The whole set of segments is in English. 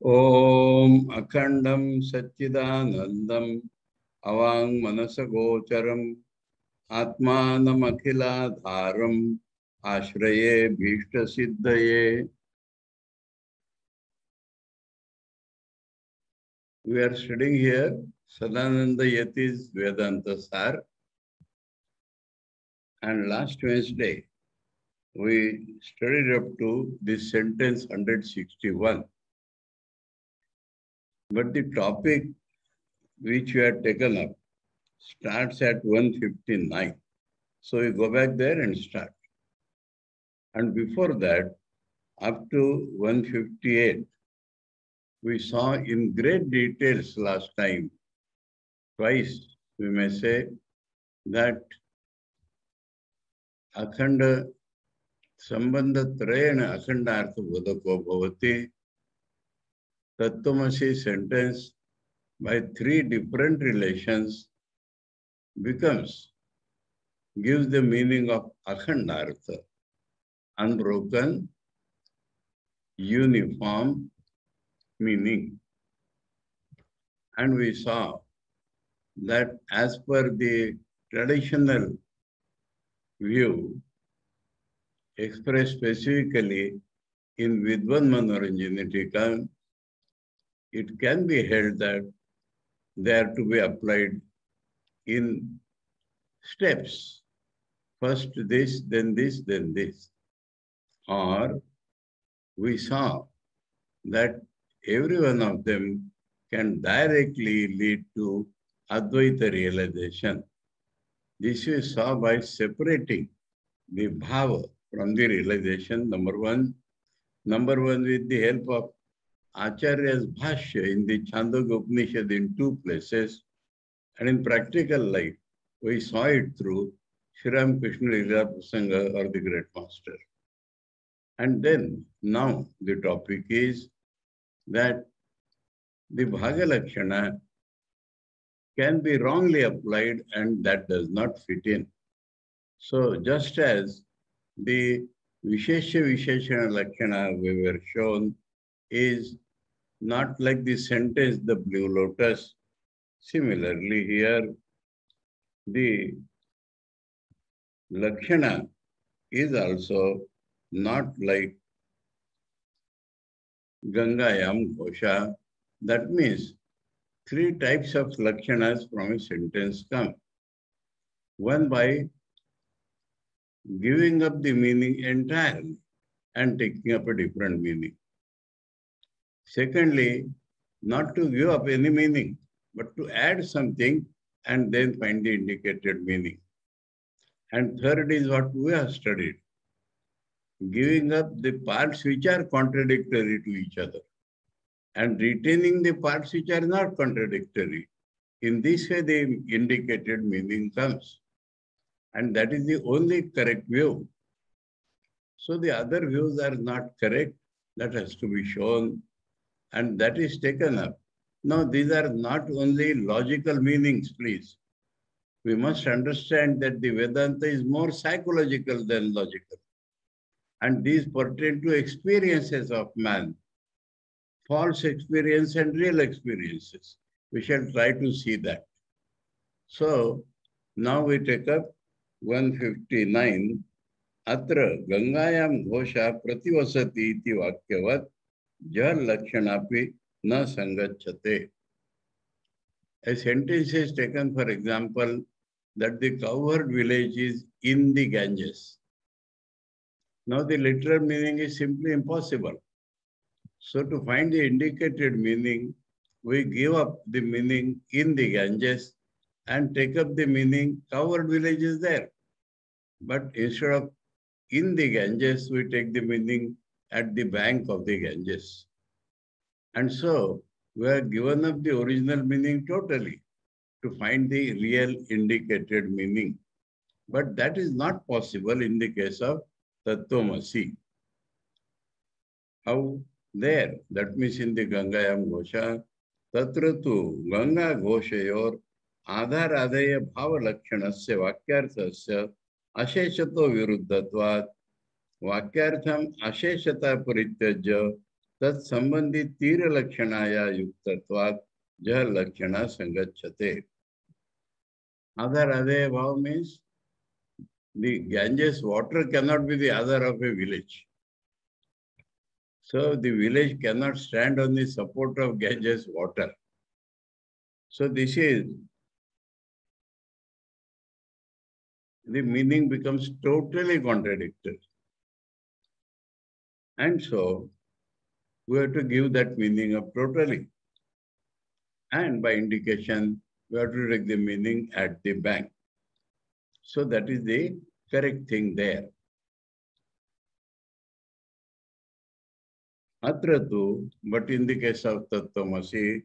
Om Akhandam Satchidanandam Avang Manasagocharam Atmanam Akhiladharam Ashraye Bhishta Siddhaye. We are studying here Sadananda Yati's Vedantasara, and last Wednesday we studied up to this sentence 161. But the topic which we had taken up starts at 159. So we go back there and start. And before that, up to 158, we saw in great details last time, twice we may say, that Akhanda Sambandha Trayana Akhanda Artha Bodhako Bhavati, Tattvamasi sentence by three different relations gives the meaning of Akhanda Artha, unbroken, uniform meaning. And we saw that as per the traditional view expressed specifically in Vidvan Manoranjanitika, it can be held that they are to be applied in steps. First this, then this, then this. Or we saw that every one of them can directly lead to Advaita realization. This we saw by separating the bhava from the realization, number one. Number one, with the help of Acharya's Bhashya in the Chandogya Upanishad in two places, and in practical life, we saw it through Sri Ramakrishna Lila Prasanga or the Great Master. And then, now the topic is that the Bhaga Lakshana can be wrongly applied and that does not fit in. So just as the Vishesha Visheshana Lakshana we were shown is not like the sentence, the blue lotus. Similarly here, the Lakshana is also not like Gangayam Ghosha. That means three types of Lakshanas from a sentence come. One by giving up the meaning entirely and taking up a different meaning. Secondly, not to give up any meaning, but to add something and then find the indicated meaning. And third is what we have studied, giving up the parts which are contradictory to each other and retaining the parts which are not contradictory. In this way, the indicated meaning comes. And that is the only correct view. So the other views are not correct. That has to be shown. And that is taken up. Now, these are not only logical meanings, please. We must understand that the Vedanta is more psychological than logical. And these pertain to experiences of man, false experience and real experiences. We shall try to see that. So, now we take up 159. Atra Gangayam Ghosha Prativasati iti Vakyavat Jal Lakshanapi na Sangachate. A sentence is taken, for example, that the cowherd village is in the Ganges. Now the literal meaning is simply impossible. So to find the indicated meaning, we give up the meaning in the Ganges and take up the meaning cowherd village is there. But instead of in the Ganges, we take the meaning at the bank of the Ganges. And so we have given up the original meaning totally to find the real indicated meaning. But that is not possible in the case of Tattvamasi. How? There, that means in the Gangayam Ghosha, Tatratu Ganga Ghoshayor Adhar Adaya Bhava Lakshanasya Vakyarthasya Asheshato Viruddhatvat Vakyartham Asheshata Parityajya tat sambandhi tira lakshanaya yuktatvat jah lakshana sangachate. Other bhav means the Ganges water cannot be the other of a village. So the village cannot stand on the support of Ganges water. So this is, the meaning becomes totally contradictory. And so we have to give that meaning up totally. And by indication, we have to take the meaning at the bank. So that is the correct thing there. Atratu, but in the case of Tattvamasi,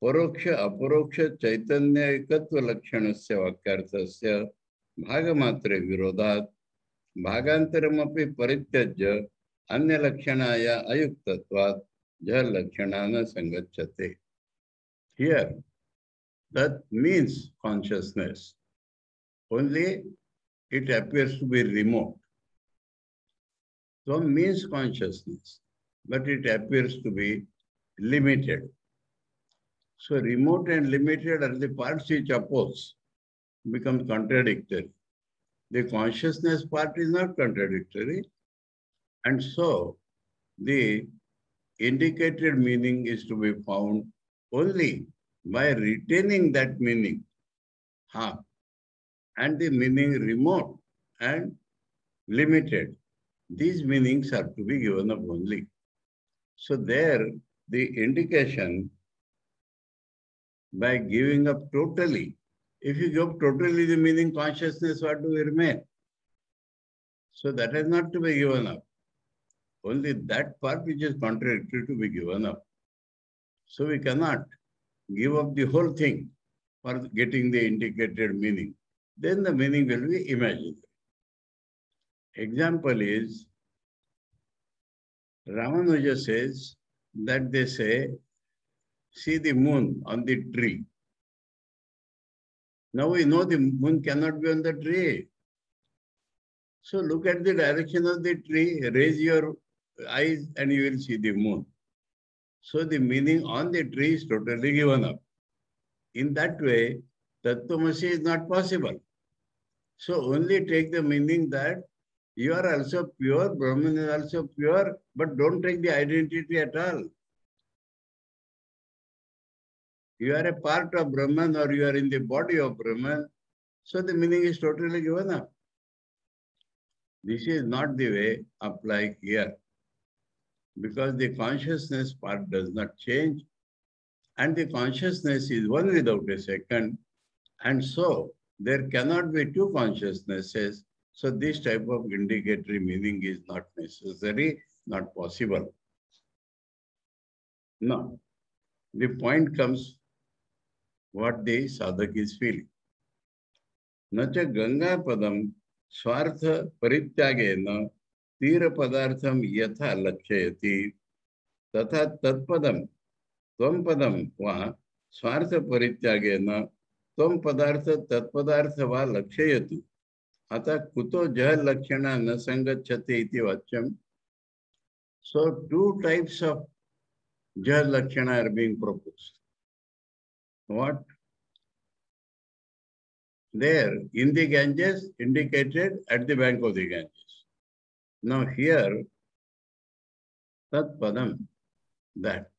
Paroksha Aparoksha Chaitanya Ekatva Lakshanasya Vakyarthasya Bhagamatre Virodhat Bhagantaramapi Parityajya Anya Lakshanaya Ayuktatvat Jah Lakshanana Sangachate. Here, that means consciousness. Only it appears to be remote. So means consciousness, but it appears to be limited. So remote and limited are the parts which oppose, become contradictory. The consciousness part is not contradictory. And so the indicated meaning is to be found only by retaining that meaning. And the meaning remote and limited. These meanings are to be given up only. So there, the indication by giving up totally, if you give up totally the meaning consciousness, what do we remain? So that is not to be given up. Only that part which is contradictory to be given up. So we cannot give up the whole thing for getting the indicated meaning. Then the meaning will be imaginary. Example is, Ramanuja says that they say, see the moon on the tree. Now we know the moon cannot be on the tree. So look at the direction of the tree, raise your eyes and you will see the moon. So the meaning on the tree is totally given up. In that way, Tattvamasi is not possible. So only take the meaning that you are also pure, Brahman is also pure, but don't take the identity at all. You are a part of Brahman or you are in the body of Brahman, so the meaning is totally given up. This is not the way applied here, because the consciousness part does not change and the consciousness is one without a second, and so there cannot be two consciousnesses. So this type of indicatory meaning is not necessary, not possible. Now, the point comes what the sadhak is feeling. Nacha Ganga Padam Swartha Parityagena Tira Padartham Yatha Lakshayati Tatha Tatpadam Tvam Padam Va Swartha Parityagena Tvam Padartha Tatpadartha Va Lakshayatu Ata Kuto Jah Lakshana Nasangachate iti Vachyam. So two types of Jah Lakshana are being proposed. What? There in the Ganges, indicated at the bank of the Ganges. Now here, Tat Padam, that.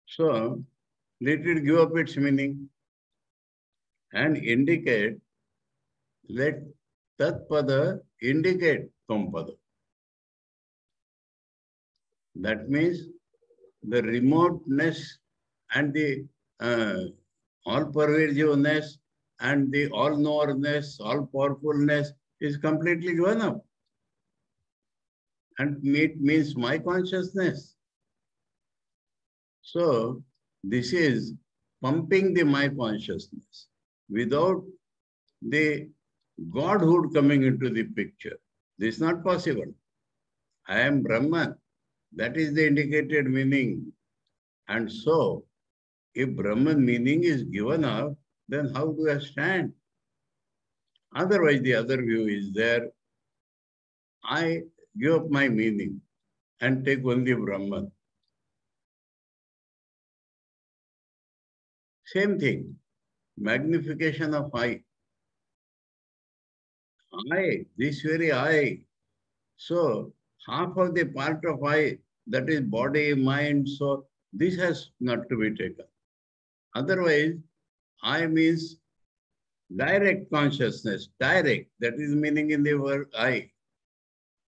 So let it give up its meaning and indicate, let Tat Pada indicate Tvam Pada. That means the remoteness and the all-pervasiveness and the all-knowerness, all-powerfulness is completely given up. And it means my consciousness. So this is pumping the my consciousness without the Godhood coming into the picture. This is not possible. I am Brahman. That is the indicated meaning. And so, if Brahman meaning is given up, then how do I stand? Otherwise, the other view is there. I give up my meaning. and take only Brahman. Same thing, magnification of I. I, this very I. So, half of the part of I, that is body, mind, soul, this has not to be taken. Otherwise, I means direct consciousness, direct, that is meaning in the word I.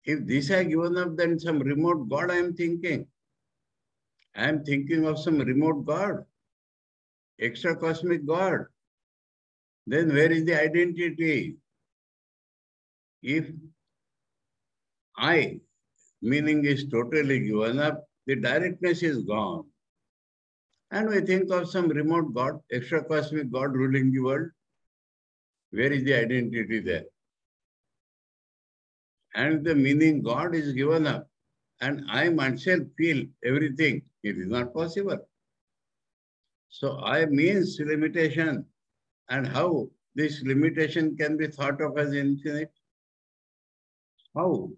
If this I given up, then some remote God I am thinking. I am thinking of some remote God, extra cosmic God. Then where is the identity? If I, meaning is totally given up, the directness is gone. And we think of some remote God, extra cosmic God ruling the world. Where is the identity there? And the meaning God is given up. And I myself feel everything. It is not possible. So I means limitation. And how this limitation can be thought of as infinite? How?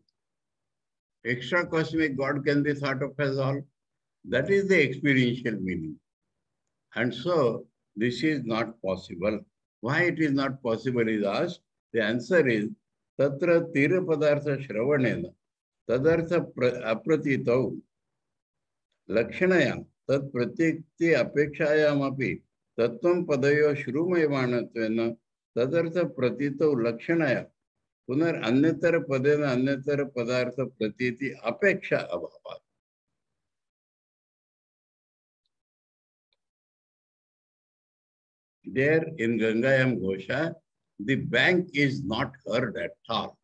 Extra cosmic God can be thought of as all. That is the experiential meaning. And so this is not possible. Why it is not possible is asked. The answer is Tatra Tira Padartha Shravanena Tadartha Apratitau Lakshanaya Tat Pratikti Apekshayamapi Tattvam Padayo Shrumayvanatvena Tadartha Pratitau Lakshanaya Punar Anyatara Padena Anyatara Padartha Pratiti Apeksha Abhava. There in Gangayam Ghosha, the bank is not heard at all.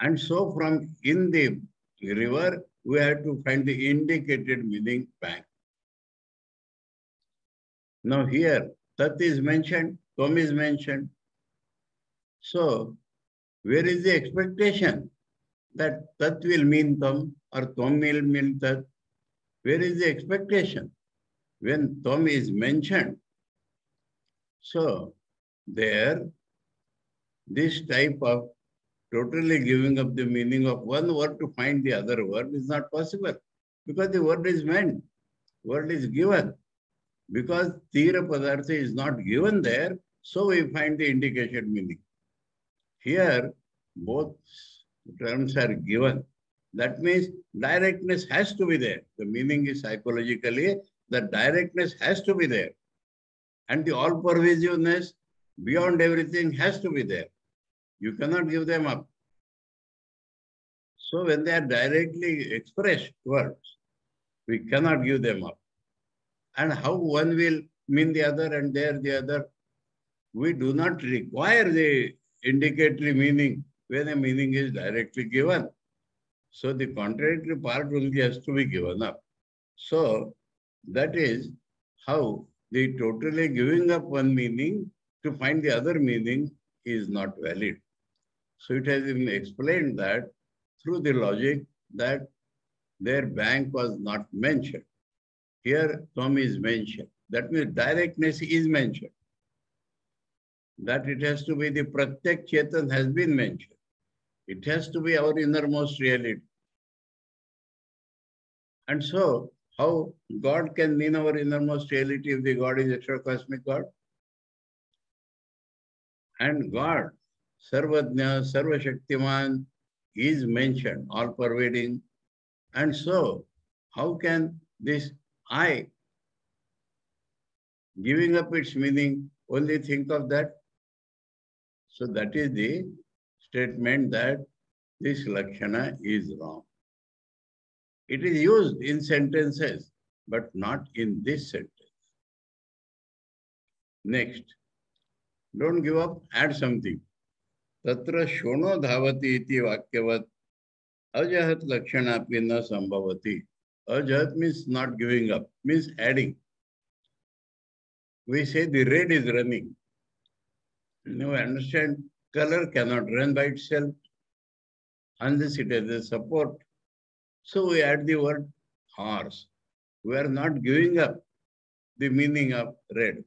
And so from in the river, we have to find the indicated meaning bank. Now here, Tat is mentioned, Tvam is mentioned. So where is the expectation that Tat will mean Tvam or Tvam will mean Tat? Where is the expectation? When Tvam is mentioned, so there, this type of totally giving up the meaning of one word to find the other word is not possible. Because the word is meant, word is given. Because Tira Padartha is not given there, so we find the indicated meaning. Here, both terms are given. That means directness has to be there. The meaning is psychologically, the directness has to be there. And the all-pervasiveness, beyond everything, has to be there. You cannot give them up. So when they are directly expressed words, we cannot give them up. And how one will mean the other and there the other, we do not require the indicatory meaning when a meaning is directly given. So the contradictory part only has to be given up. So that is how the totally giving up one meaning to find the other meaning is not valid. So it has been explained that through the logic that their bank was not mentioned. Here, Tvam is mentioned. That means directness is mentioned. That it has to be the Pratyak Chetan has been mentioned. It has to be our innermost reality. And so, how God can mean our innermost reality if the God is extra cosmic God? And God, Sarvajna, Sarvashaktiman, is mentioned, all pervading. And so, how can this I, giving up its meaning, only think of that? So that is the statement that this Lakshana is wrong. It is used in sentences, but not in this sentence. Next, don't give up, add something. Tatra shono dhavati iti vakyavat ajahat lakshanapi na sambhavati. Ajahat means not giving up, means adding. We say the red is running. Now understand, color cannot run by itself unless it has a support. So we add the word horse. We are not giving up the meaning of red,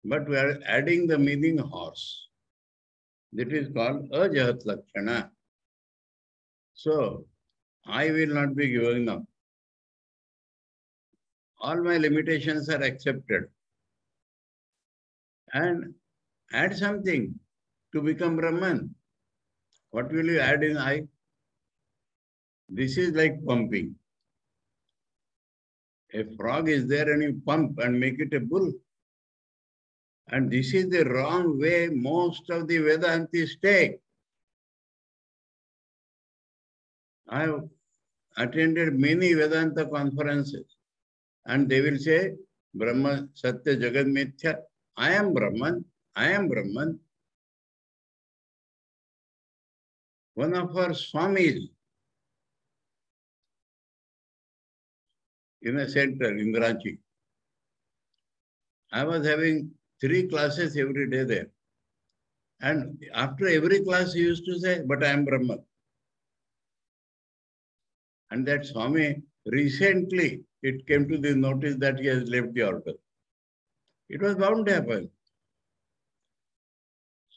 but we are adding the meaning horse. That is called ajahat lakshana. So I will not be giving up. All my limitations are accepted. And add something to become Brahman. What will you add in I? This is like pumping. A frog is there and you pump and make it a bull. And this is the wrong way most of the Vedantis take. I have attended many Vedanta conferences and they will say, Brahma, Satya, Jagat, Mithya. I am Brahman. I am Brahman. One of our Swamis in a center in Ranchi, I was having 3 classes every day there. And after every class, he used to say, but I am Brahman. And that Swami, recently, it came to the notice that he has left the order. It was bound to happen.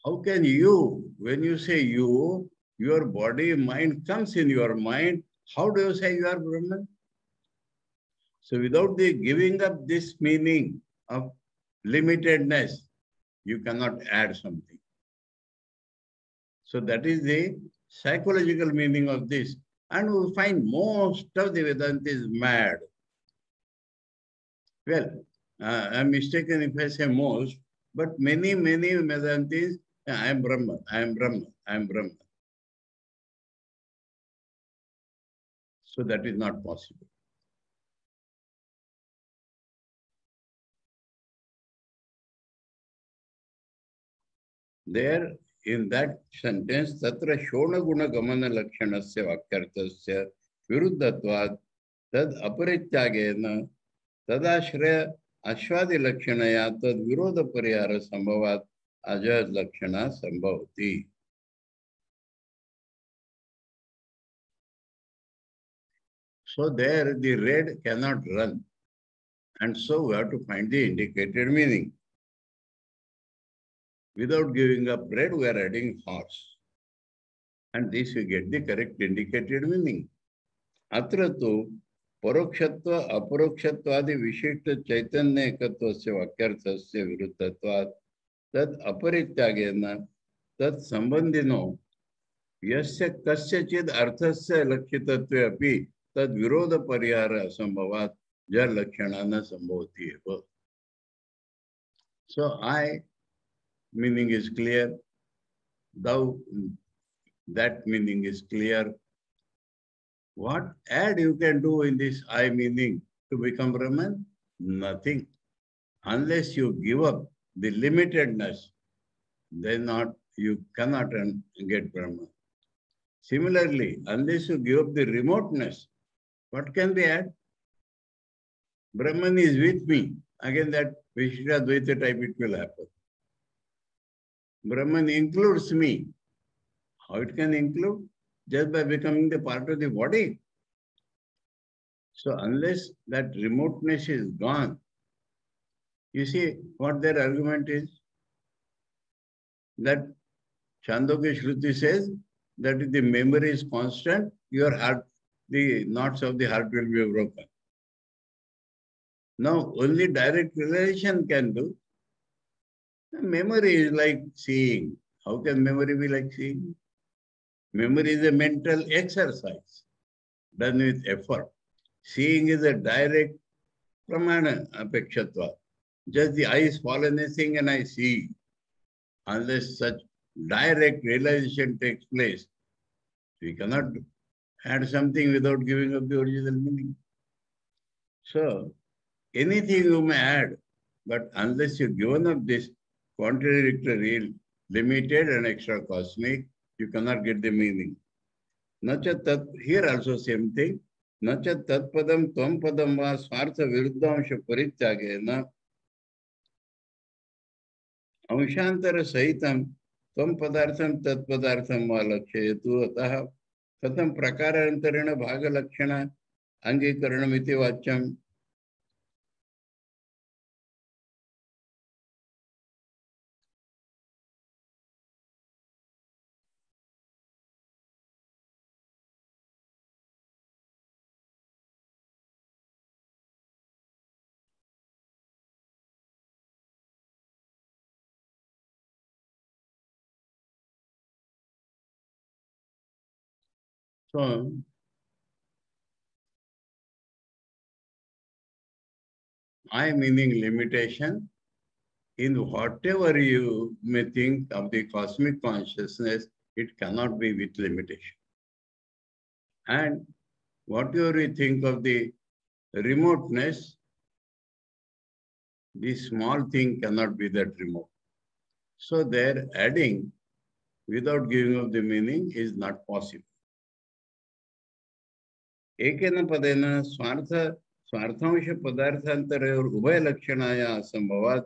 How can you, when you say you, your body, mind comes in your mind, how do you say you are Brahman? So without the giving up this meaning of limitedness, you cannot add something. So that is the psychological meaning of this. And we find most of the Vedantis mad. Well, I'm mistaken if I say most, but many Vedantis, I am Brahman, I am Brahman, I am Brahman. So that is not possible. There, in that sentence, tatra shona guna gamana lakshanasya vakyartasya viruddhatvad tad aparityagena tadashraya ashwadi lakshanaya tad virodha parihara sambhavat ajad lakshana sambhavati. So there the red cannot run. And so we have to find the indicated meaning. Without giving up red, we are adding horse. And this we get the correct indicated meaning. Atratu parokshatva aparokshatvadi vishishta chaitanya ekattvasya vakyarthasya viruddhatvat tad aparityagena tad sambandhino yasya kasyachid arthasya lakshitatve api tad virodha parihara sambhavat jar lakshanana sambhavati eva. So I meaning is clear. Thou, that meaning is clear. What add you can do in this I meaning to become Brahman? Nothing. Unless you give up the limitedness, then you cannot get Brahman. Similarly, unless you give up the remoteness, what can be add? Brahman is with me. Again, that Vishishta-Advaita type it will happen. Brahman includes me. How it can include? Just by becoming the part of the body. So unless that remoteness is gone, you see what their argument is? That Chandogya Shruti says that if the memory is constant, your heart, the knots of the heart will be broken. Now, only direct realization can do. Memory is like seeing. How can memory be like seeing? Memory is a mental exercise done with effort. Seeing is a direct pramana apekshatva. Just the eyes fall anything and I see. Unless such direct realization takes place, we cannot add something without giving up the original meaning. So, anything you may add, but unless you've given up this contradictory, limited and extra cosmic, you cannot get the meaning. Nacha tat, here also same thing. Nacha tat padam tvam padam va swartha viruddhamsha parityagena अंशांतर सहितम तम पदार्थम तत्पदार्थम वा लक्ष्येतु अतः कथम प्रकारांतरेण भाग लक्षण अंगीकरणमिति वाच्यम So, I meaning limitation, in whatever you may think of the cosmic consciousness, it cannot be with limitation. And whatever you think of the remoteness, the small thing cannot be that remote. So their adding without giving up the meaning is not possible. Ekena padena swarthansha padarthantarayor ubhay lakshanaya asambhavat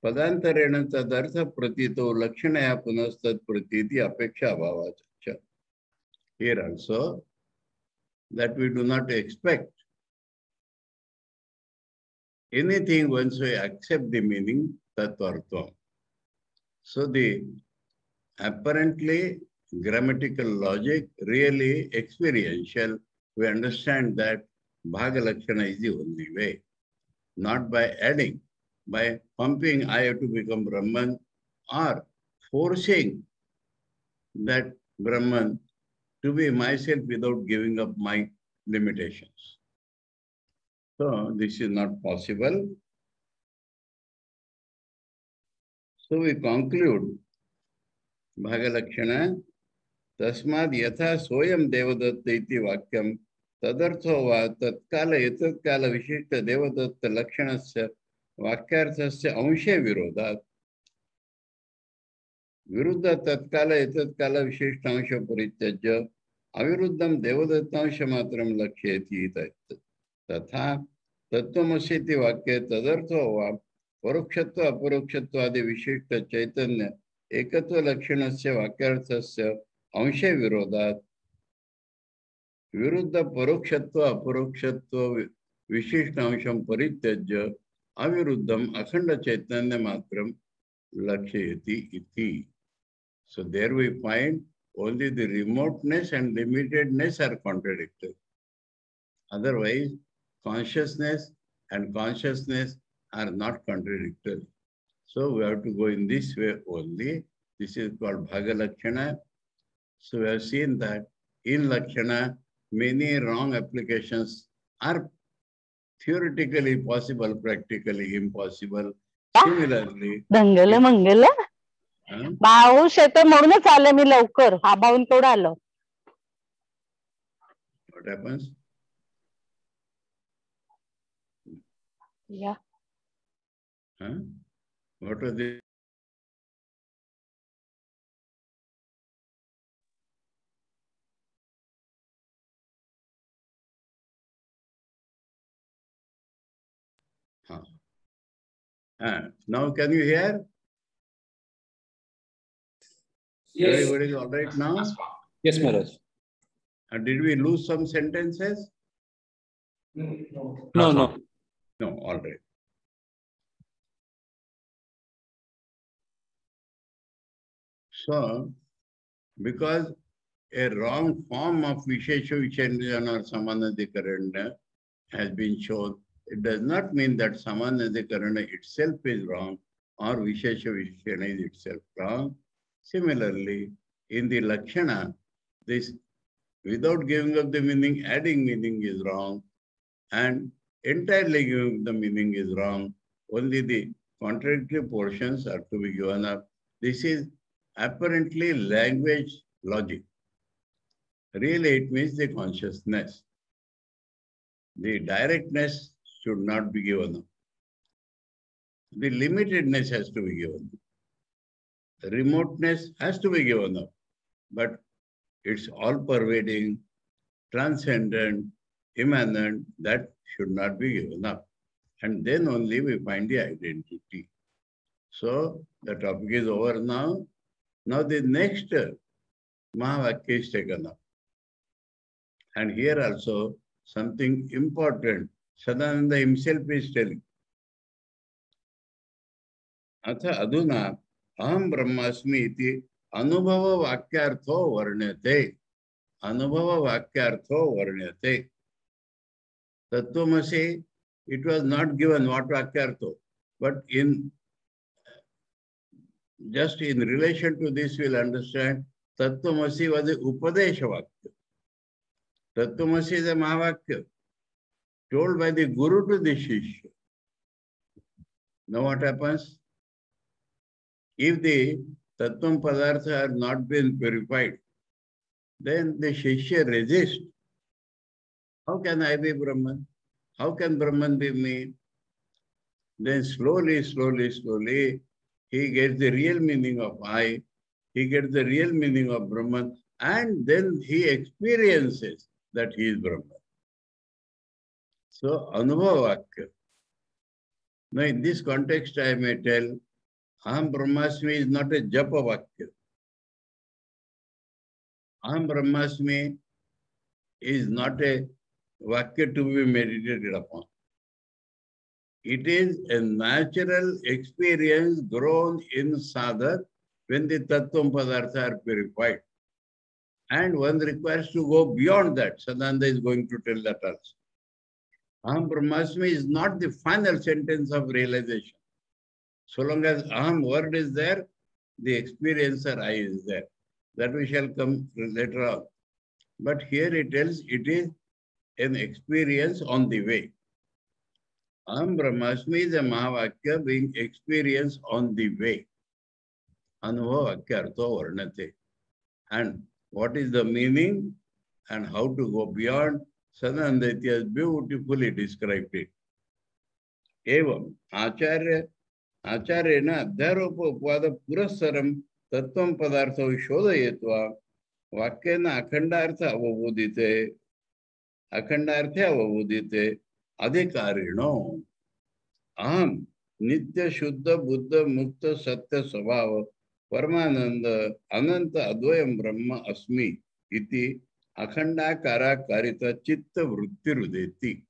padantarena tadartha pratito lakshanaya punastad pratiti apeksha bhavacha. Here also, that we do not expect anything once we accept the meaning, tatvartvam. So the apparently grammatical logic, really experiential, we understand that Bhagalakshana is the only way. Not by adding, by pumping I have to become Brahman or forcing that Brahman to be myself without giving up my limitations. So this is not possible. So we conclude Bhagalakshana Tasmad yatha soyam devadatta iti vakyam tadartho va tatkala etatkala vishishta devadatta lakshanasya vakyarthasya anshe virodhat viruddha tatkala etatkala vishishta ansha parityajya aviruddham devadattansha matram laksheti tatha tattvamasi vakya tadartho va parokshatva aparokshatva adi vishishta chaitanya ekatva lakshanasya vakyarthasya anshe virodhat viruddha parokshhatva aparokshatva vishishtamsham parityajya aviruddham akhanda chaitanya matram lakshayati iti. So there we find only the remoteness and limitedness are contradictory. Otherwise, consciousness and consciousness are not contradictory. So we have to go in this way only. This is called Bhagalakshana. So we have seen that in Lakshana, many wrong applications are theoretically possible, practically impossible. Similarly, Dangala Mangala पाऊस येतो म्हणूनच आले मी लवकर हा भाऊन केवढं आलं. What happens? Yeah. What was the now can you hear? Yes. Everybody is all right now? Yes, Maharaj. Did we lose some sentences? No. No, all right. So, because a wrong form of Vishesha Vichendriyana or Samanadhikarana has been shown, it does not mean that Samanadhikarana itself is wrong or Vishesha Vichendriyana is itself wrong. Similarly, in the Lakshana, this without giving up the meaning, adding meaning is wrong, and entirely giving the meaning is wrong. Only the contradictory portions are to be given up. This is apparently language logic. Really, it means the consciousness. The directness should not be given up. The limitedness has to be given up. The remoteness has to be given up. But it's all-pervading, transcendent, immanent, that should not be given up. And then only we find the identity. So the topic is over now. Now the next Mahavakya is taken up. And here also something important, Sadananda himself is telling. Atha aduna aham brahmasmi iti anubhava vakyartho varnyate. Anubhava vakyartho varnyate. Tattvamasi, it was not given what vakyartho, but just in relation to this we'll understand Tattvamasi was a Upadesha Vakya. Tattvamasi is a Mahavakya told by the Guru to the Shishya. Now what happens? If the Tattvam Padartha have not been purified, then the Shishya resists. How can I be Brahman? How can Brahman be me? Then slowly, he gets the real meaning of I, he gets the real meaning of Brahman, and then he experiences that he is Brahman. So, Anubhavakya. Now, in this context, I may tell, Aham Brahmasmi is not a Japa Vakya. Aham Brahmasmi is not a Vakya to be meditated upon. It is a natural experience grown in sadhak when the Tattvam Padartha are purified. And one requires to go beyond that. Sadananda is going to tell that also. Aham Brahmasmi is not the final sentence of realization. So long as Aham word is there, the experiencer I is there. That we shall come later on. But here it tells it is an experience on the way. Aham Brahmasmi is a Mahavakya being experienced on the way. Anubhavakya artho varnate. And what is the meaning and how to go beyond? Sadananda has beautifully described it. Evam Acharyena Adhyaropa Upada Purasaram Tattvam Padartha Shodhayetva Vakyena Akhandartha Avabudite Adhikarino Aham Nitya Shuddha Buddha Mukta Satya Svabhava Paramananda Ananta Advayam Brahma Asmi Iti Akhanda Kara Karita Chitta Vritti Rudeti.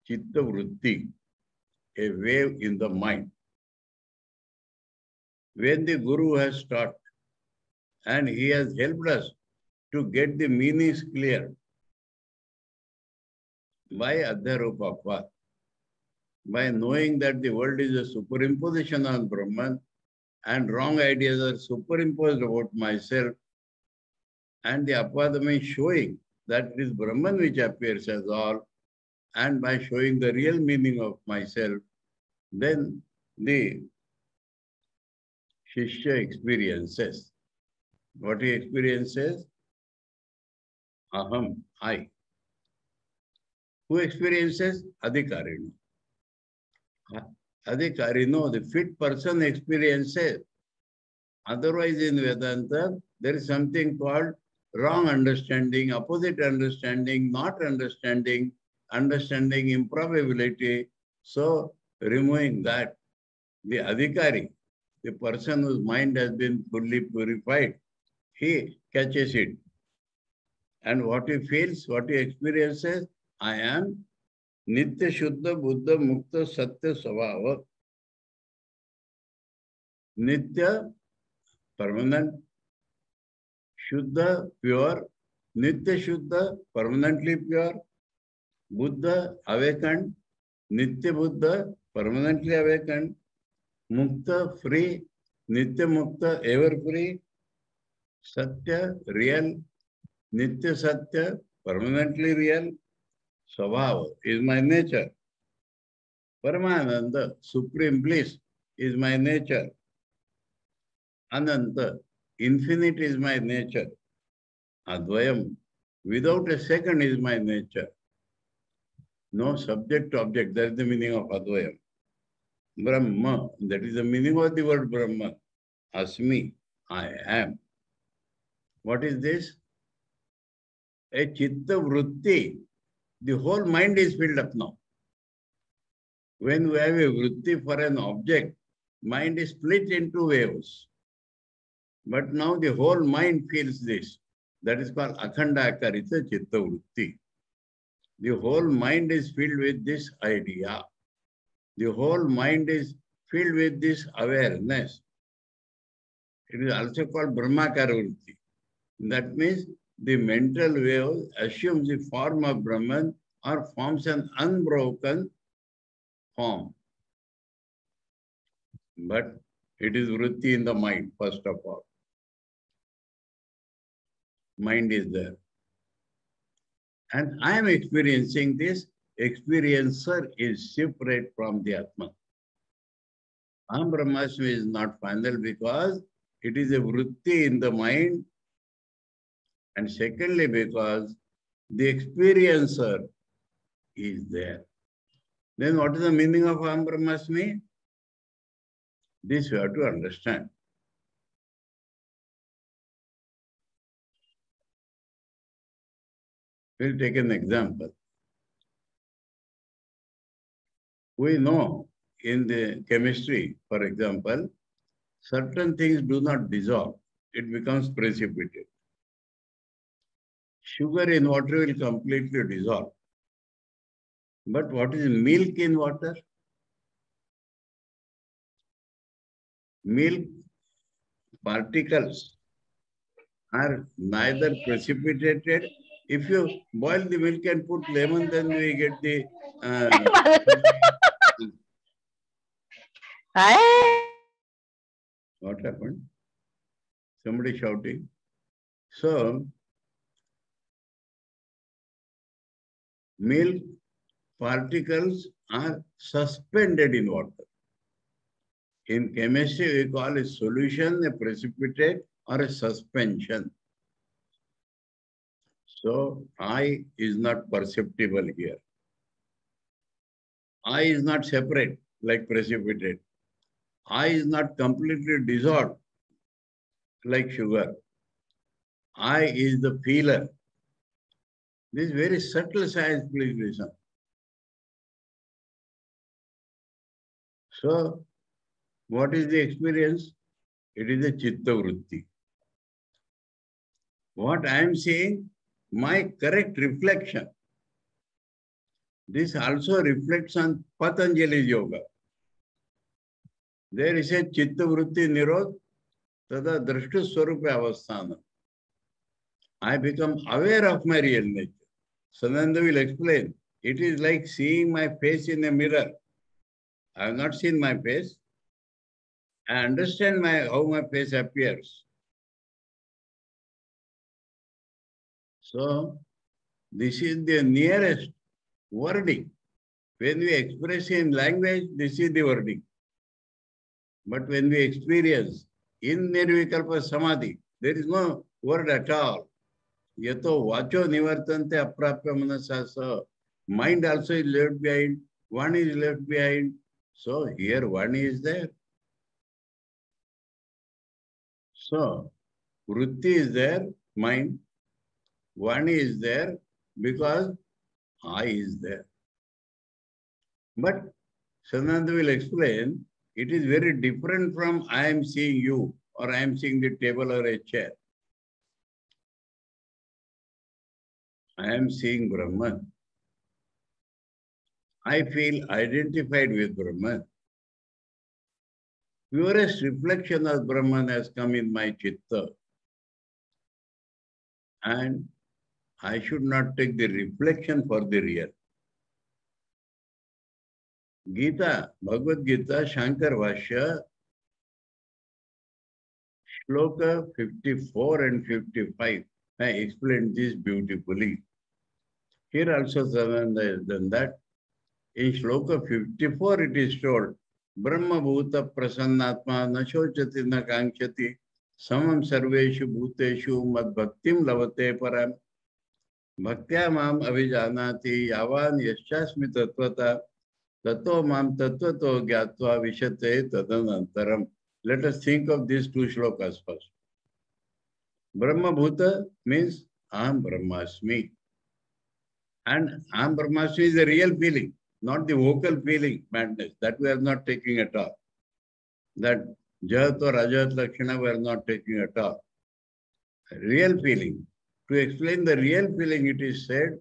Chitta Vritti, a wave in the mind. When the Guru has taught and he has helped us to get the meanings clear by Adhyaropa, by knowing that the world is a superimposition on Brahman and wrong ideas are superimposed about myself, and the Apadam is showing that it is Brahman which appears as all, and by showing the real meaning of myself, then the Shishya experiences. What he experiences? Aham, I. Who experiences? Adhikarino. Adhikarino, the fit person experiences. Otherwise, in Vedanta, there is something called wrong understanding, opposite understanding, not understanding, understanding improbability. So, removing that, the adhikari, the person whose mind has been fully purified, he catches it. And what he feels, what he experiences, I am Nitya Shuddha Buddha Mukta Satya Svabhava. Nitya, permanent. Shuddha, pure. Nitya Shuddha, permanently pure. Buddha, awakened. Nitya Buddha, permanently awakened. Mukta, free. Nitya Mukta, ever free. Satya, real. Nitya Satya, permanently real. Svabhava is my nature. Paramananda, supreme bliss, is my nature. Ananta, infinite is my nature. Advayam, without a second, is my nature. No subject to object, that is the meaning of Advayam. Brahma, that is the meaning of the word Brahma. Asmi, I am. What is this? A chitta vritti. The whole mind is filled up now. When we have a vritti for an object, mind is split into waves. But now the whole mind feels this. That is called akhanda karita chitta vritti. The whole mind is filled with this idea. The whole mind is filled with this awareness. It is also called brahmakara vritti. That means the mental wave assumes the form of Brahman or forms an unbroken form. But it is vritti in the mind, first of all. Mind is there. And I am experiencing this. Experiencer is separate from the Atman. Aham Brahmasmi is not final because it is a vritti in the mind. And secondly, because the experiencer is there. Then what is the meaning of Aham Brahmasmi? This you have to understand. We'll take an example. We know in the chemistry, for example, certain things do not dissolve. It becomes precipitate. Sugar in water will completely dissolve. But what is milk in water? Milk particles are neither precipitated. If you boil the milk and put lemon, then we get the... What happened? Somebody shouting. So, milk particles are suspended in water. In chemistry, we call a solution a precipitate or a suspension. So, I is not perceptible here. I is not separate like precipitate. I is not completely dissolved like sugar. I is the feeler. This is very subtle science, please listen. So, what is the experience? It is a chitta vritti. What I am saying, my correct reflection. This also reflects on Patanjali's yoga. There is a chitta vritti nirod, tada drashtu swarupa avasthana. I become aware of my real nature. Sadananda will explain. It is like seeing my face in a mirror. I have not seen my face. I understand how my face appears. So, this is the nearest wording. When we express in language, this is the wording. But when we experience in Nirvikalpa Samadhi, there is no word at all. Yato vacho nivartante aprapya manasasa. Mind also is left behind. One is left behind. So here one is there. So vritti is there, mind. One is there because I is there. But Sadananda will explain, it is very different from I am seeing you or I am seeing the table or a chair. I am seeing Brahman. I feel identified with Brahman. Purest reflection of Brahman has come in my chitta. And I should not take the reflection for the real. Gita, Bhagavad-Gita, Shankara Bhashya, Shloka 54 and 55. I explained this beautifully. Here also Sadananda has done that. In Shloka 54 it is told, Brahma Bhuta Prasannatma Nashochati na Kankshati Samam Sarveshu Bhuteshu Mad Bhaktim Lavate Param Bhaktya Mam Avijanati Yavan Yashasmi Tatvata Tato Mam Tatvato Gyatva Vishate Tadanantaram. Let us think of these two shlokas first. Brahma Bhuta means Aham Brahmasmi. And Aham Brahmasmi is the real feeling, not the vocal feeling, madness. That we are not taking at all. That Jat or Ajat Lakshana we are not taking at all. Real feeling. To explain the real feeling, it is said,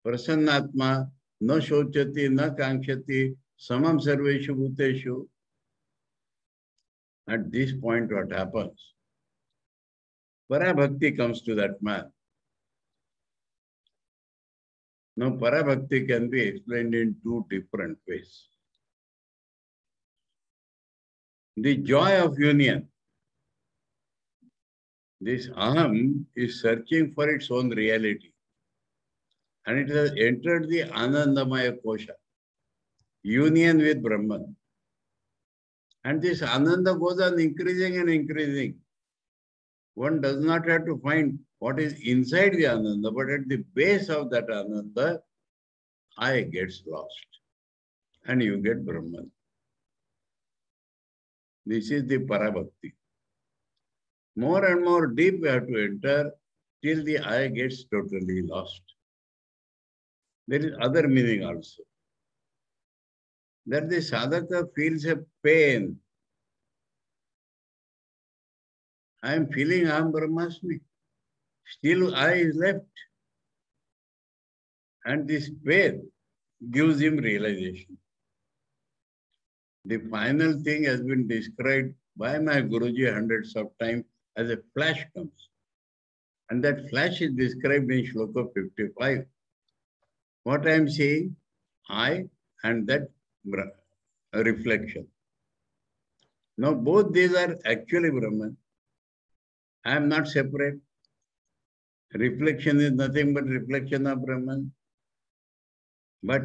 Prasannatma, no shochati, no kankshati, samam sarveshu bhuteshu. At this point, what happens? Parabhakti comes to that man. Now, Parabhakti can be explained in two different ways. The joy of union. This Aham is searching for its own reality. And it has entered the Anandamaya Kosha, union with Brahman. And this Ananda goes on increasing and increasing. One does not have to find what is inside the Ananda, but at the base of that Ananda, I gets lost. And you get Brahman. This is the Parabhakti. More and more deep we have to enter till the I gets totally lost. There is other meaning also. That the sadhaka feels a pain. I am feeling I am Brahmasmi. Still I is left. And this pain gives him realization. The final thing has been described by my Guruji hundreds of times as a flash comes. And that flash is described in Shloka 55. What I am saying, I and that reflection. Now both these are actually Brahman. I am not separate. Reflection is nothing but reflection of Brahman. But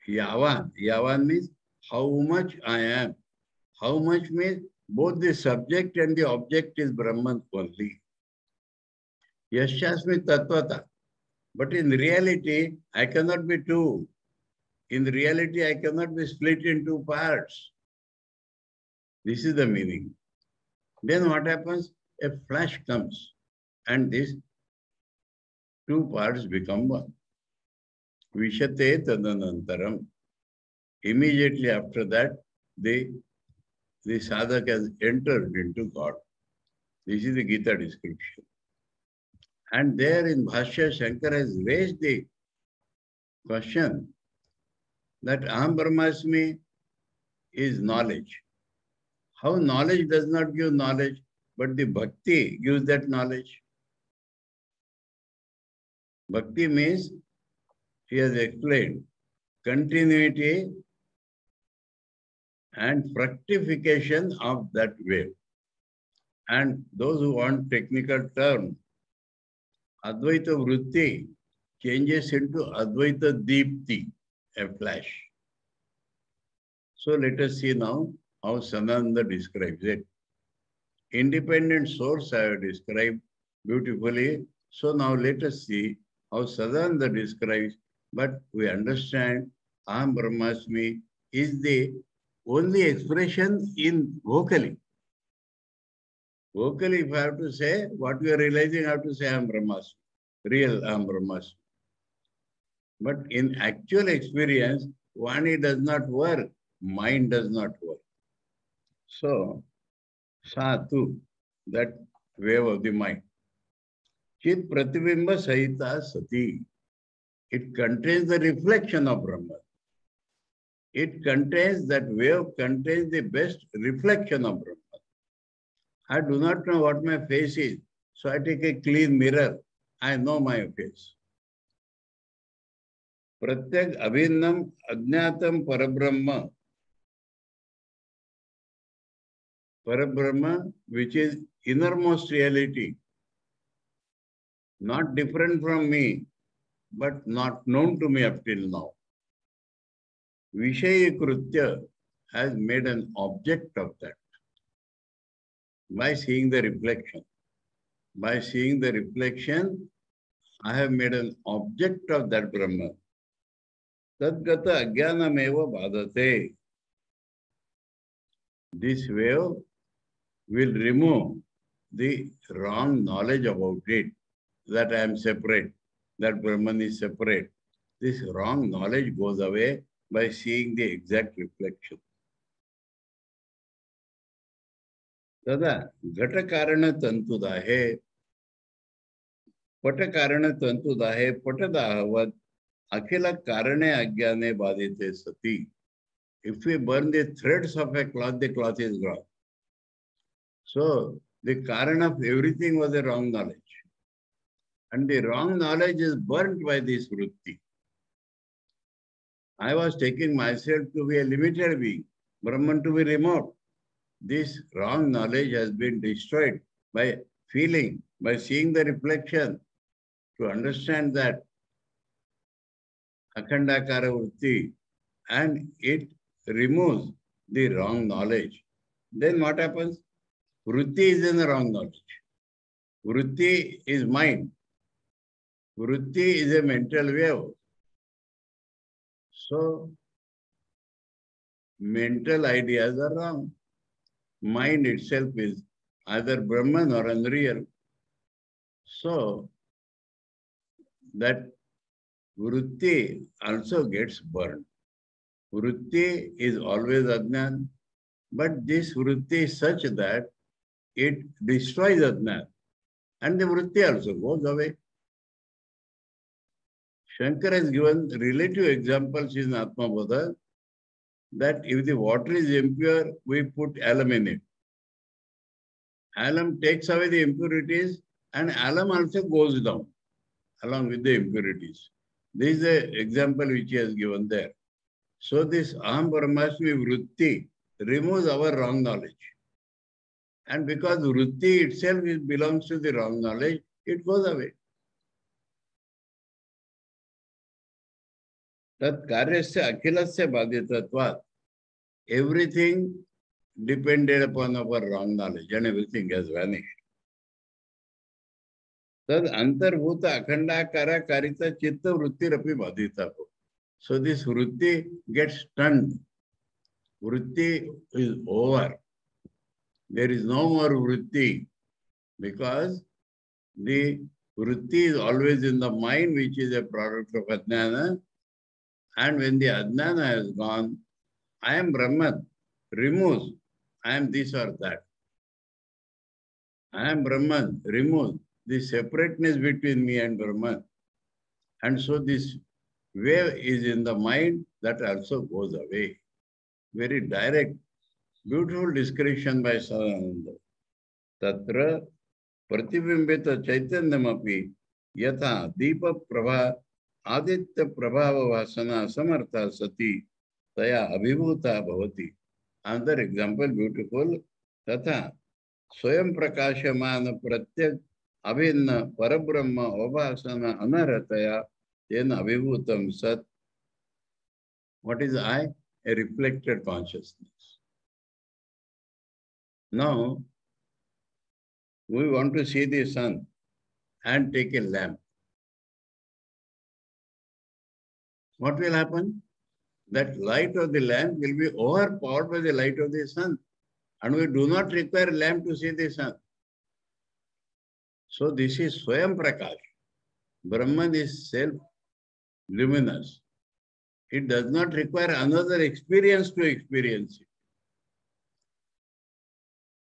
Yavan means how much I am. How much means both the subject and the object is Brahman only. Yashasmi Tattvata. But in reality, I cannot be two. In reality, I cannot be split in two parts. This is the meaning. Then what happens? A flash comes and these two parts become one. Vishate tadanantaram. Immediately after that, the sadhak has entered into God. This is the Gita description. And there in Bhashya, Shankara has raised the question that Aham Brahmasmi is knowledge. How knowledge does not give knowledge, but the bhakti gives that knowledge. Bhakti means, he has explained, continuity and fructification of that wave. And those who want technical term, Advaita Vritti changes into Advaita Deepti, a flash. So let us see now how Sadananda describes it. Independent source I have described beautifully. So now let us see how Sadananda describes, but we understand Aham Brahmasmi is the only expression in vocally. Vocally, if I have to say what we are realizing, I have to say Aham Brahmasmi, real Aham Brahmasmi. But in actual experience, Vani does not work, mind does not work. So, Satu, that wave of the mind. Chit Pratibimba Sahita Sati. It contains the reflection of Brahman. It contains, that wave contains the best reflection of Brahman. I do not know what my face is, so I take a clean mirror. I know my face. Pratyak Abhinnam Ajnatam Parabrahma. Parabrahma, which is innermost reality, not different from me, but not known to me up till now. Vishayi Krutya has made an object of that by seeing the reflection. By seeing the reflection, I have made an object of that Brahman. Tadgata Ajnanameva Bhadate. This wave will remove the wrong knowledge about it, that I am separate, that Brahman is separate. This wrong knowledge goes away by seeing the exact reflection. Tada Ghatakarana Tantudahe, Patakarana Tantudahe, Patadahavat, Akhila Karane Ajnane Badite Sati. If we burn the threads of a cloth, the cloth is gone. So, the Karana of everything was a wrong knowledge. And the wrong knowledge is burnt by this vritti. I was taking myself to be a limited being, Brahman to be remote. This wrong knowledge has been destroyed by feeling, by seeing the reflection, to understand that Akhandakara Vritti, and it removes the wrong knowledge. Then what happens? Vritti is in the wrong knowledge. Vritti is mind. Vritti is a mental wave. So, mental ideas are wrong. Mind itself is either Brahman or unreal. So, that vritti also gets burned. Vritti is always ajnan, but this vritti is such that it destroys ajnan, and the vritti also goes away. Shankara has given relative examples in Atmabodha that if the water is impure, we put alum in it. Alum takes away the impurities, and alum also goes down along with the impurities. This is the example which he has given there. So this Aham Brahmasmi Vritti removes our wrong knowledge. And because Vritti itself belongs to the wrong knowledge, it goes away. Tat karyasya akhilasya badhitatvat. Everything depended upon our wrong knowledge and everything has vanished. Tad antarbhuta akhandakara karita chitta vritti rapi badhita. So this vritti gets stunned. Vritti is over. There is no more vritti because the vritti is always in the mind, which is a product of ajnana. And when the ajnana has gone, I am Brahman removes, I am this or that. I am Brahman removes the separateness between me and Brahman. And so this wave is in the mind, that also goes away. Very direct, beautiful description by Sadananda. Tatra Pratibimbita Chaitanyamapi Yatha Deepa Prabha Aditya Prabhava Vasana Samartha Sati Taya Abhibhuta Bhavati. Another example, beautiful. Tatha Swayam Prakashamana Pratyak Abhinna Parabrahma Vavasana Anarataya Yena Abhibhutam Sat. What is I? A reflected consciousness. Now, we want to see the sun and take a lamp. What will happen? That light of the lamp will be overpowered by the light of the sun. And we do not require a lamp to see the sun. So this is Swayam Prakash. Brahman is self-luminous. It does not require another experience to experience it.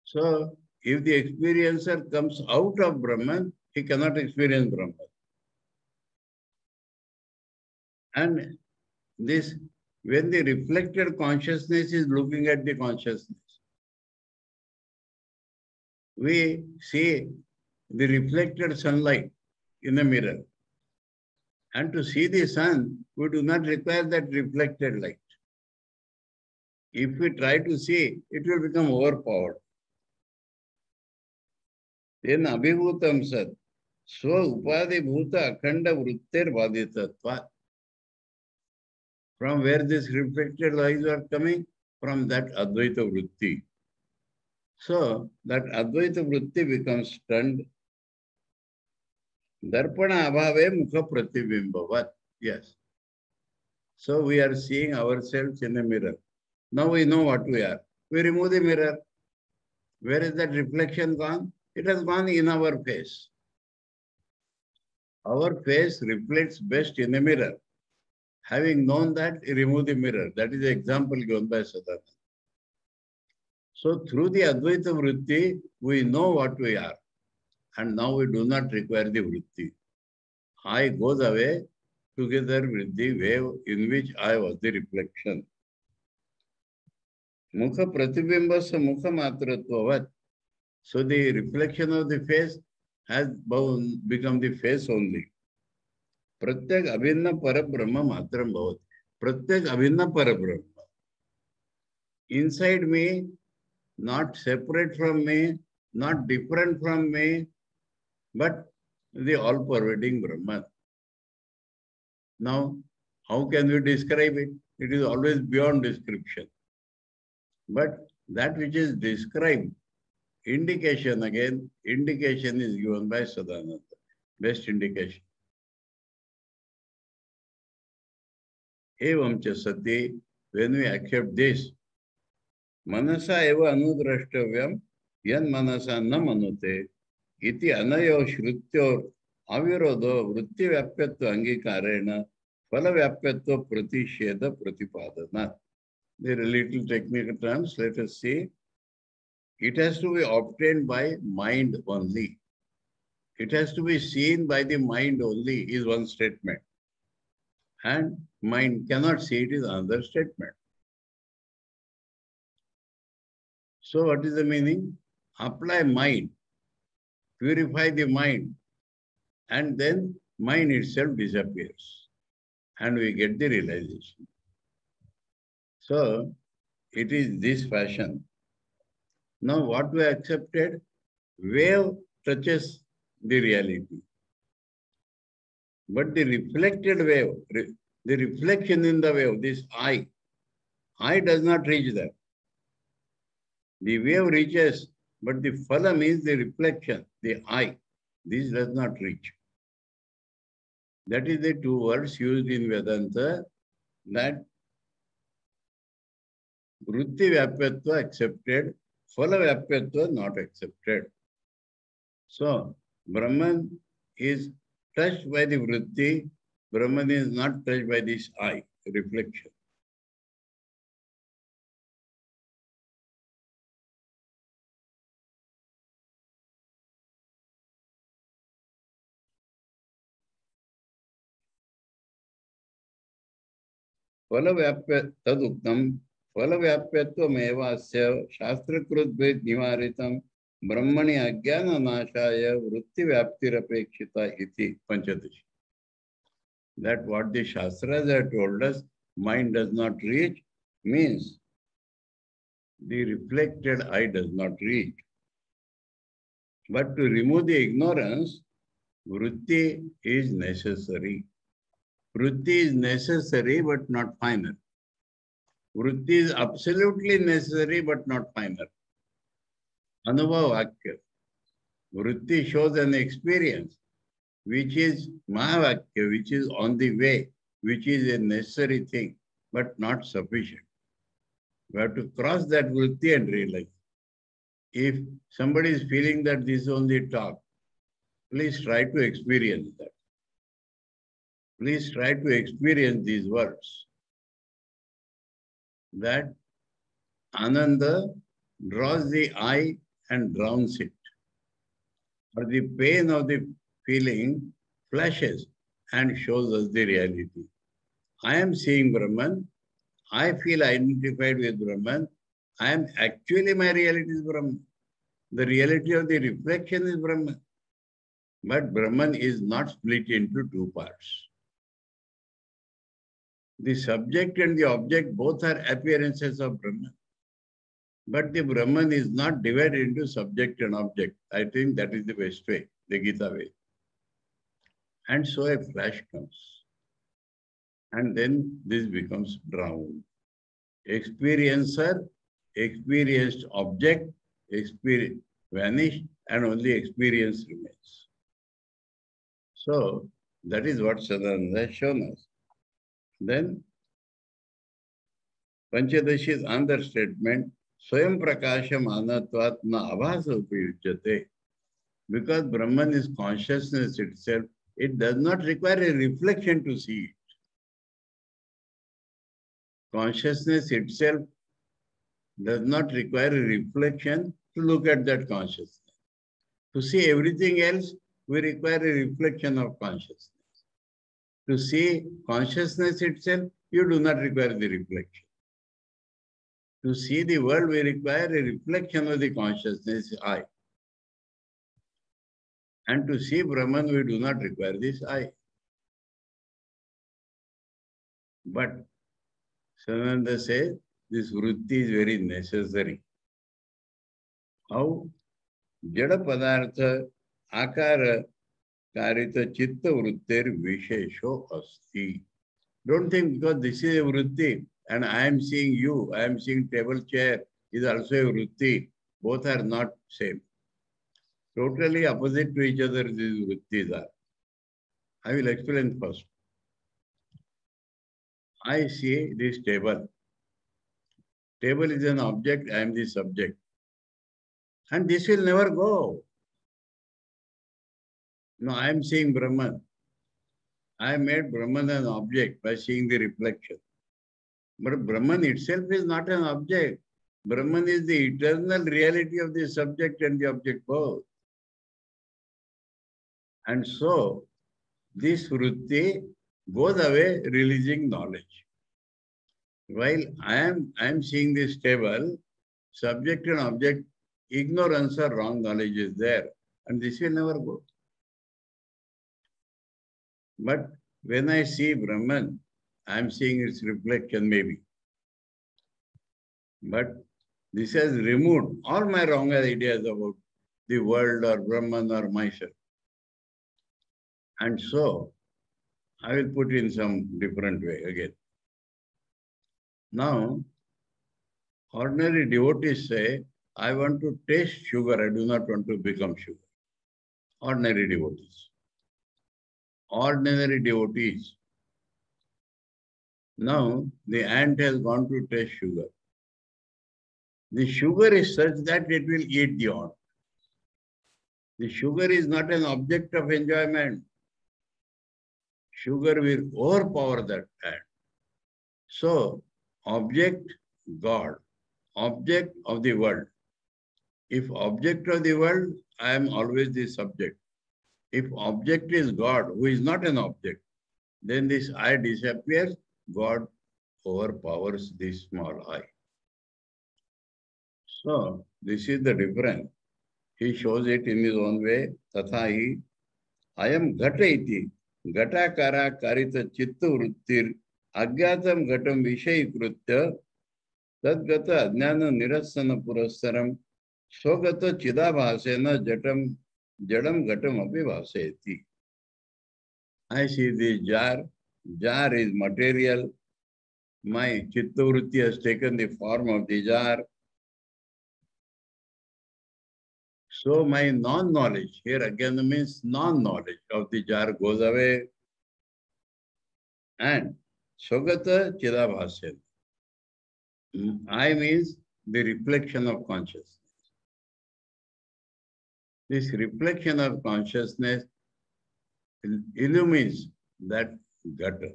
So, if the experiencer comes out of Brahman, he cannot experience Brahman. And this, when the reflected consciousness is looking at the consciousness, we see the reflected sunlight in a mirror. And to see the sun, we do not require that reflected light. If we try to see, it will become overpowered. Then abhibhutam sat, swa upadi bhuta akhanda vrittir badhitatva. From where this reflected lights are coming? From that Advaita vritti. So that Advaita vritti becomes stunned. Darpana abhave mukha pratibimbavat. Yes. So we are seeing ourselves in a mirror. Now we know what we are. We remove the mirror. Where is that reflection gone? It has gone in our face. Our face reflects best in a mirror. Having known that, remove the mirror. That is the example given by Sadananda. So through the Advaita vritti, we know what we are. And now we do not require the vritti. I goes away together with the wave in which I was the reflection. Mukha pratibimbasa mukha matratvavat. So the reflection of the face has become the face only. Pratyak abhinna parabrahma matram bhavat. Pratyak abhinna parabrahma. Inside me, not separate from me, not different from me, but the all-pervading Brahman. Now, how can we describe it? It is always beyond description. But that which is described, indication again, indication is given by Sadananda. Best indication. Evam cha sati, when we accept this, manasa eva anudrashtavyam, yan manasa na manute, iti anayo shrutyor avirodo vritti vyapyatva angikarena phala vyapyatva pratisheda pratipadana. There are little technical terms, let us see. It has to be obtained by mind only. It has to be seen by the mind only is one statement. And mind cannot see it is another statement. So what is the meaning? Apply mind, purify the mind, and then mind itself disappears. And we get the realization. So it is this fashion. Now what we accepted, wave touches the reality. But the reflected wave, the reflection in the wave, this eye does not reach there. The wave reaches, but the phala means the reflection, the eye. This does not reach. That is the two words used in Vedanta, that vritti vyapyatva accepted, phala vyapyatva not accepted. So, Brahman is touched by the vritti, Brahman is not touched by this eye, reflection. Phala taduktam, phala vyapyatvam shastrakrut bhed nivaritam brahmani ajnana nashaya vritti vyaptirapekshita iti Panchadasi. That what the Shastras have told us, mind does not reach, means the reflected eye does not reach. But to remove the ignorance, vritti is necessary. Vritti is necessary but not final. Vritti is absolutely necessary but not final. Anubhava Vakya. Vritti shows an experience which is Mahavakya, which is on the way, which is a necessary thing, but not sufficient. We have to cross that vritti and realize. If somebody is feeling that this is only talk, please try to experience that. Please try to experience these words. That Ananda draws the eye and drowns it. Or the pain of the feeling flashes and shows us the reality. I am seeing Brahman. I feel identified with Brahman. I am actually, my reality is Brahman. The reality of the reflection is Brahman. But Brahman is not split into two parts. The subject and the object both are appearances of Brahman. But the Brahman is not divided into subject and object. I think that is the best way, the Gita way. And so a flash comes. And then this becomes drowned. Experiencer, experienced object, experience vanished, and only experience remains. So that is what Sadananda has shown us. Then Panchadashi's understatement, Swayam Prakasham Anatvat na abhasa upayujyate. Because Brahman is consciousness itself, it does not require a reflection to see it. Consciousness itself does not require a reflection to look at that consciousness. To see everything else, we require a reflection of consciousness. To see consciousness itself, you do not require the reflection. To see the world, we require a reflection of the consciousness, I. And to see Brahman, we do not require this I. But Sadananda says, this vritti is very necessary. How? Jada Padartha Akara Karita Chitta Vrittir Vishesho Asti. Don't think because this is a vritti and I am seeing you, I am seeing table chair is also a vritti. Both are not same. Totally opposite to each other these vrittis are. I will explain first. I see this table. Table is an object, I am the subject. And this will never go. No, I am seeing Brahman. I made Brahman an object by seeing the reflection. But Brahman itself is not an object. Brahman is the eternal reality of the subject and the object both. And so, this vritti goes away releasing knowledge. While I am seeing this table, subject and object, ignorance or wrong knowledge is there. And this will never go. But when I see Brahman, I am seeing its reflection maybe. But this has removed all my wrong ideas about the world or Brahman or myself. And so, I will put in some different way again. Now, ordinary devotees say, I want to taste sugar, I do not want to become sugar. Ordinary devotees. Ordinary devotees. Now, the ant has gone to taste sugar. The sugar is such that it will eat the ant. The sugar is not an object of enjoyment. Sugar will overpower that ant. So, object, God. Object of the world. If object of the world, I am always the subject. If object is God, who is not an object, then this I disappears, God overpowers this small I. So, this is the difference. He shows it in his own way. Tathahi, I am Ghata iti, Ghatakara karita chitta vrittir, agyatam ghatam vishay krutya, tadgata ajnana nirassana purasaram, swagata chidabhasena jadam ghatam api bhaseti. I see this jar. Jar is material. My chitta vritti has taken the form of the jar. So my non-knowledge, here again means non-knowledge of the jar goes away. And Swagata Chidabhasya. I means the reflection of consciousness. This reflection of consciousness illumines that Gata.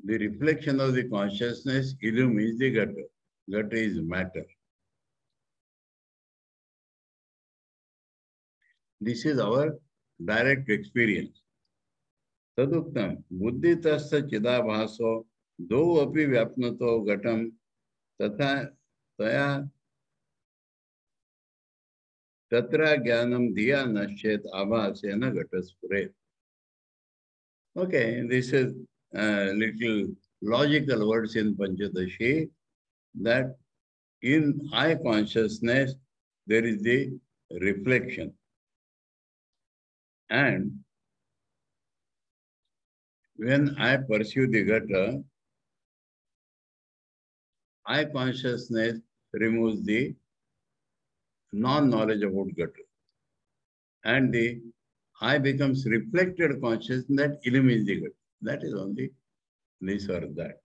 The reflection of the consciousness illumines the Gata. Gata is matter. This is our direct experience. Taduktam, buddhitastha chidabhaso, do api vyapnato gatam, tatha taya tatra jnanam diya nasyet abhasena gataspure. Okay, this is little logical words in Panchadasi that in I consciousness there is the reflection. And when I pursue the Gata, I consciousness removes the non-knowledge about Gata. And the I becomes reflected consciousness that illumines the Gata. That is only this or that.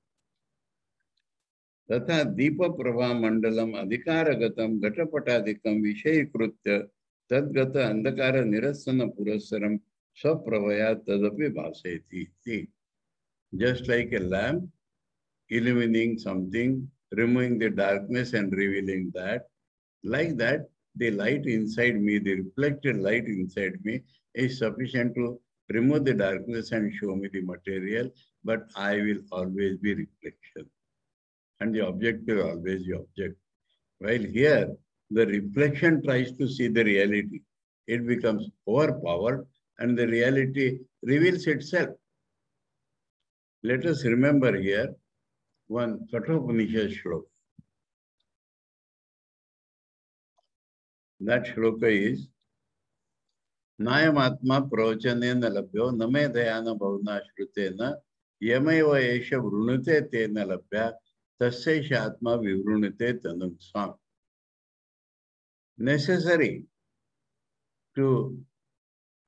Tatha Deepa Prabha Mandalam Adhikaragatam Gatapatadikam Vishayikrutya Tadgata Andakara Nirassana Purasaram Swapravaya Tadapi Bhaseti. Just like a lamp illuminating something, removing the darkness and revealing that, like that, the light inside me, the reflected light inside me is sufficient to remove the darkness and show me the material, but I will always be reflection. And the object will always be object. While here, the reflection tries to see the reality. It becomes overpowered and the reality reveals itself. Let us remember here one Kathopanishad shloka. That shloka is Nayam Atma Pravachanena Labhyo Name Dayana Bhavna Shrutena Yameva Esha Vrunute Tena Labhya Tasesha Atma Vivrunite Tanam Swam. Necessary to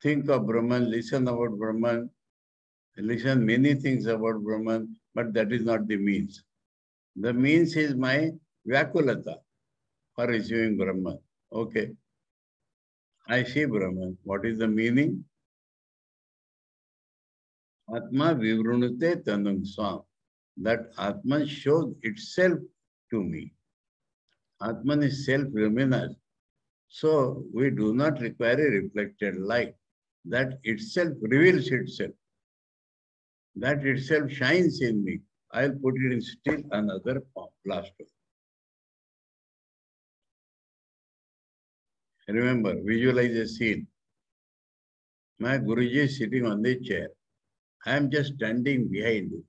think of Brahman, listen about Brahman, listen many things about Brahman, but that is not the means. The means is my Vyakulata for receiving Brahman. Okay. I see Brahman. What is the meaning? Atma Vivrunute Tanam Swam. That Atman shows itself to me. Atman is self-luminous. So we do not require a reflected light. That itself reveals itself. That itself shines in me. I'll put it in still another form, last one. Remember, visualize a scene. My Guruji is sitting on the chair. I am just standing behind him.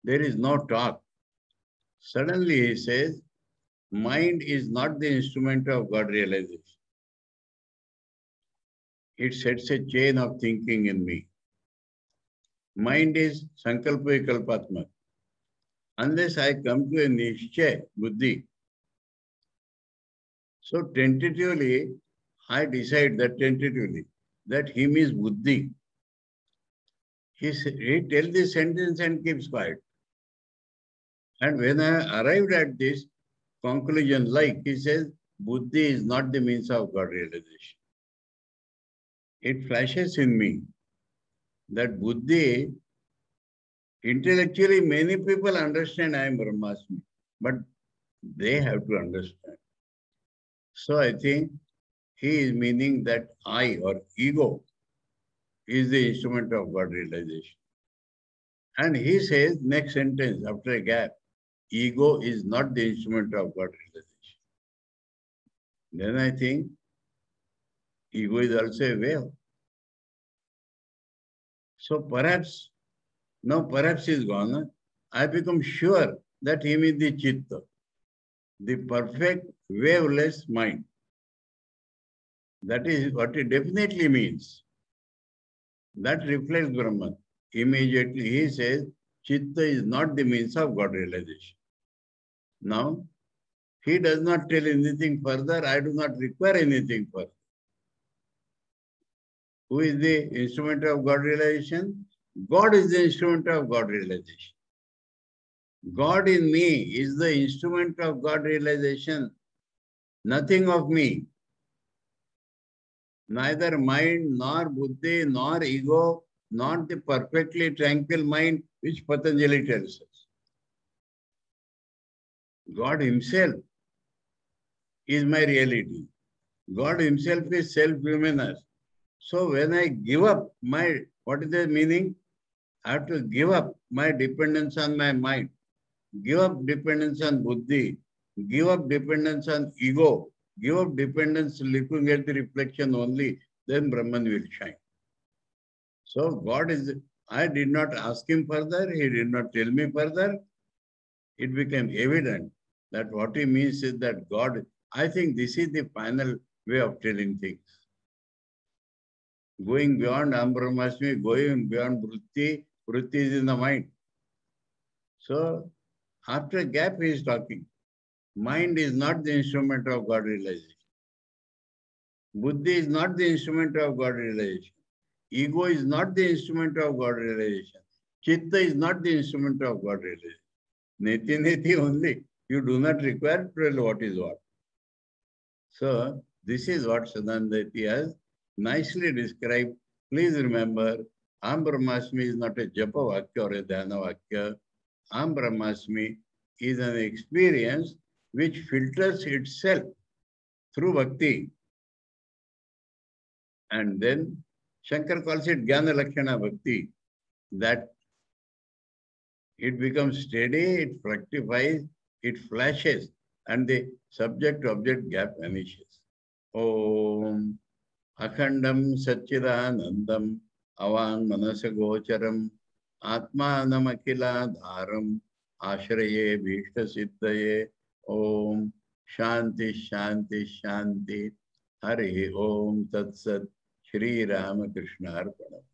There is no talk. Suddenly he says, mind is not the instrument of God realization. It sets a chain of thinking in me. Mind is sankalpa vikalpatma. Unless I come to a nishchay, buddhi. So tentatively, I decide that him is buddhi. He tells the sentence and keeps quiet. And when I arrived at this conclusion, like he says, buddhi is not the means of God realization. It flashes in me that buddhi, intellectually many people understand I am Brahmasmi, but they have to understand. So I think he is meaning that I or ego is the instrument of God realization. And he says, next sentence after a gap, ego is not the instrument of God realization. Then I think ego is also a wave. So perhaps, now perhaps is gone. I become sure that him is the chitta, the perfect waveless mind. That is what it definitely means. That reflects Brahman. Immediately he says, chitta is not the means of God realization. Now, he does not tell anything further. I do not require anything further. Who is the instrument of God realization? God is the instrument of God realization. God in me is the instrument of God realization. Nothing of me. Neither mind, nor buddhi, nor ego, not the perfectly tranquil mind which Patanjali tells us. God himself is my reality. God himself is self-luminous. So when I give up my, what is the meaning? I have to give up my dependence on my mind, give up dependence on buddhi, give up dependence on ego, give up dependence looking at the reflection only, then Brahman will shine. So God is, I did not ask him further, he did not tell me further. It became evident that what he means is that God, I think this is the final way of telling things. Going beyond Brahmasmi, going beyond Vritti, Vritti is in the mind. So after a gap he is talking. Mind is not the instrument of God realization. Buddhi is not the instrument of God realization. Ego is not the instrument of God realization. Chitta is not the instrument of God realization. Neti neti only. You do not require to tell what is what. So this is what Sadananda has nicely described. Please remember, Am Brahmasmi is not a japa vakya or a dhyana vakya. Am Brahmasmi is an experience which filters itself through bhakti. And then Shankara calls it Jnana Lakshana Bhakti, that it becomes steady, it fructifies, it flashes, and the subject-object gap vanishes. Om Akhandam Satchidanandam Avang Manasa Gocharam Atmanam Akila Dharam Ashraye Bhishta Siddhaye Om शांति शांति शांति। हरि ओम तत्सत। श्री रामकृष्ण अर्पणम्।